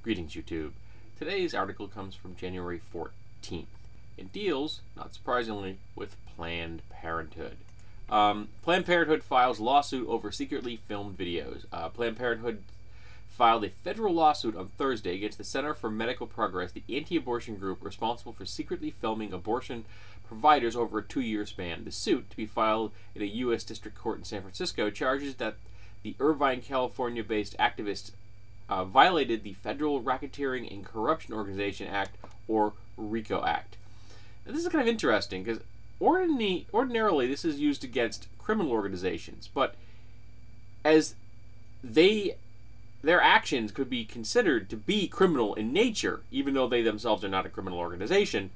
Greetings, YouTube. Today's article comes from January 14th. It deals, not surprisingly, with Planned Parenthood. Planned Parenthood files lawsuit over secretly filmed videos. Planned Parenthood filed a federal lawsuit on Thursday against the Center for Medical Progress, the anti-abortion group responsible for secretly filming abortion providers over a 2-year span. The suit, to be filed in a U.S. District Court in San Francisco, charges that the Irvine, California-based activists violated the Federal Racketeering and Corruption Organization Act, or RICO Act. Now, this is kind of interesting because ordinarily this is used against criminal organizations, but as their actions could be considered to be criminal in nature, even though they themselves are not a criminal organization,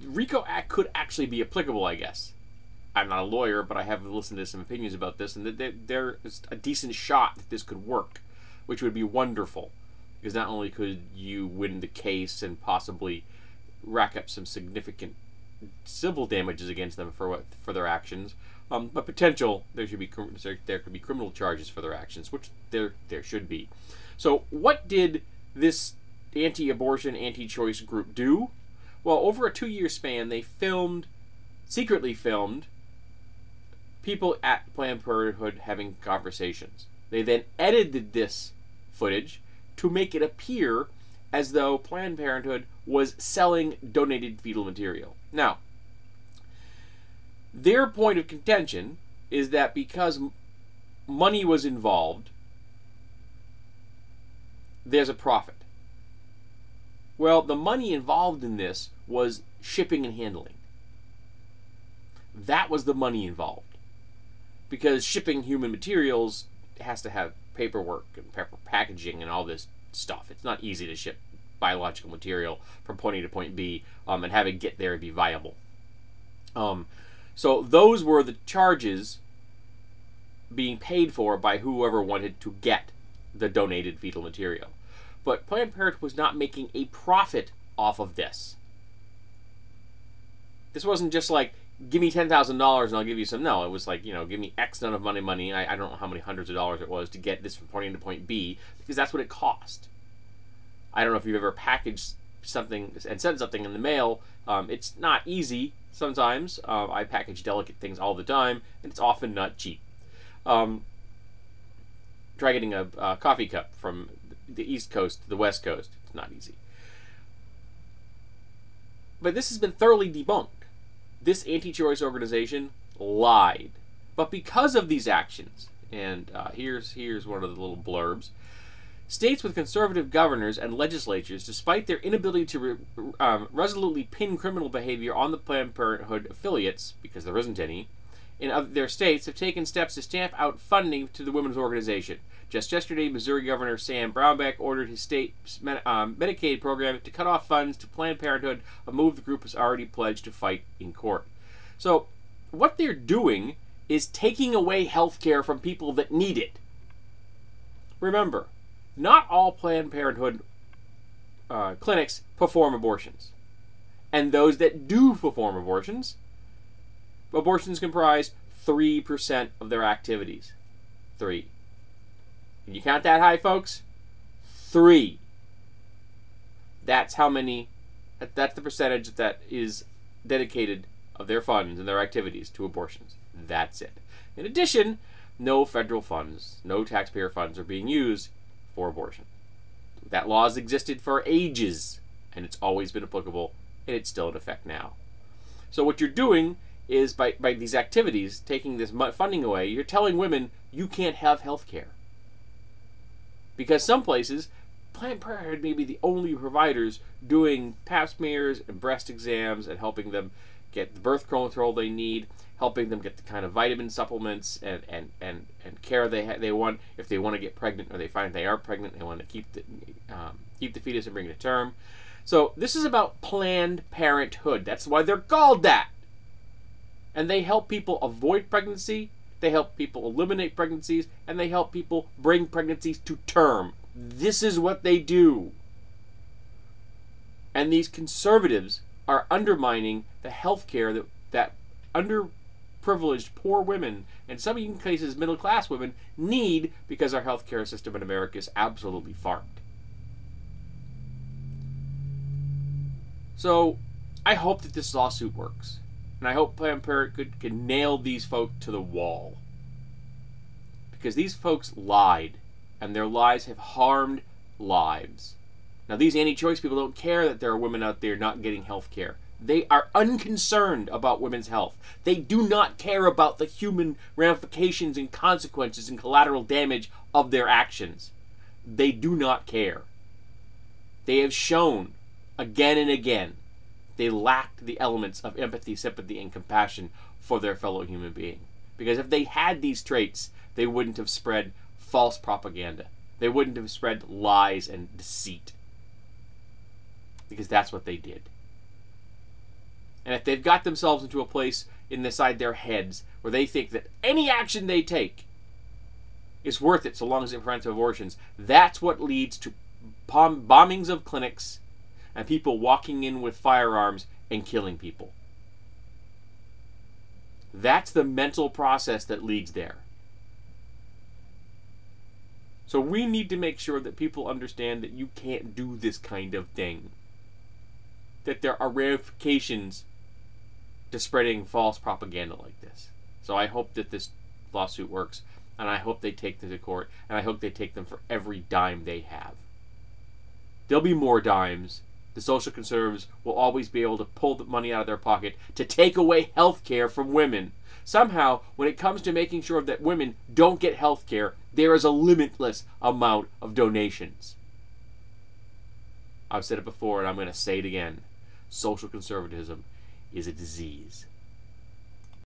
RICO Act could actually be applicable, I guess. I'm not a lawyer, but I have listened to some opinions about this, and there is a decent shot that this could work, which would be wonderful, because not only could you win the case and possibly rack up some significant civil damages against them for their actions, but there could be criminal charges for their actions, which there should be. So what did this anti-abortion, anti-choice group do? Well, over a 2-year span, they secretly filmed people at Planned Parenthood having conversations. They then edited this footage to make it appear as though Planned Parenthood was selling donated fetal material. Now, their point of contention is that because money was involved, there's a profit. Well, the money involved in this was shipping and handling. That was the money involved. Because shipping human materials has to have paperwork and packaging and all this stuff. It's not easy to ship biological material from point A to point B and have it get there and be viable. So those were the charges being paid for by whoever wanted to get the donated fetal material. But Planned Parenthood was not making a profit off of this. This wasn't just like, give me $10,000 and I'll give you some. No, it was like, give me X amount of money. I don't know how many hundreds of dollars it was to get this from point A to point B, because that's what it cost. I don't know if you've ever packaged something and sent something in the mail. It's not easy sometimes. I package delicate things all the time, and it's often not cheap. Try getting a coffee cup from the East Coast to the West Coast. It's not easy. But this has been thoroughly debunked. This anti-choice organization lied. But because of these actions, and here's one of the little blurbs, states with conservative governors and legislatures, despite their inability to resolutely pin criminal behavior on the Planned Parenthood affiliates, because there isn't any, in their states have taken steps to stamp out funding to the women's organization. Just yesterday, Missouri Governor Sam Brownback ordered his state's Medicaid program to cut off funds to Planned Parenthood, a move the group has already pledged to fight in court. So, what they're doing is taking away health care from people that need it. Remember, not all Planned Parenthood clinics perform abortions. And those that do perform abortions comprise 3% of their activities. 3. Can you count that high, folks? 3. That's how many, that's the percentage that is dedicated of their funds and their activities to abortions. That's it. In addition, no federal funds, no taxpayer funds are being used for abortion. That law has existed for ages, and it's always been applicable, and it's still in effect now. So what you're doing is, by these activities, taking this funding away, you're telling women you can't have health care. Because some places, Planned Parenthood may be the only providers doing pap smears and breast exams and helping them get the birth control they need, helping them get the kind of vitamin supplements and care they want if they want to get pregnant, or they find they are pregnant, they want to keep the fetus and bring it to term. So this is about Planned Parenthood. That's why they're called that. And they help people avoid pregnancy, they help people eliminate pregnancies, and they help people bring pregnancies to term. This is what they do. And these conservatives are undermining the health care that underprivileged poor women, and some even cases middle-class women, need, because our health care system in America is absolutely farmed. So I hope that this lawsuit works. And I hope Planned Parenthood can nail these folks to the wall. Because these folks lied, and their lies have harmed lives. Now, these anti-choice people don't care that there are women out there not getting health care. They are unconcerned about women's health. They do not care about the human ramifications and consequences and collateral damage of their actions. They do not care. They have shown again and again they lacked the elements of empathy, sympathy, and compassion for their fellow human being. Because if they had these traits, they wouldn't have spread false propaganda. They wouldn't have spread lies and deceit. Because that's what they did. And if they've got themselves into a place inside their heads where they think that any action they take is worth it so long as it prevents abortions, that's what leads to bombings of clinics and people walking in with firearms and killing people. That's the mental process that leads there. So we need to make sure that people understand that you can't do this kind of thing. That there are ramifications to spreading false propaganda like this. So I hope that this lawsuit works, and I hope they take them to court, and I hope they take them for every dime they have. There'll be more dimes. The social conservatives will always be able to pull the money out of their pocket to take away health care from women. Somehow, when it comes to making sure that women don't get health care, there is a limitless amount of donations. I've said it before, and I'm going to say it again. Social conservatism is a disease.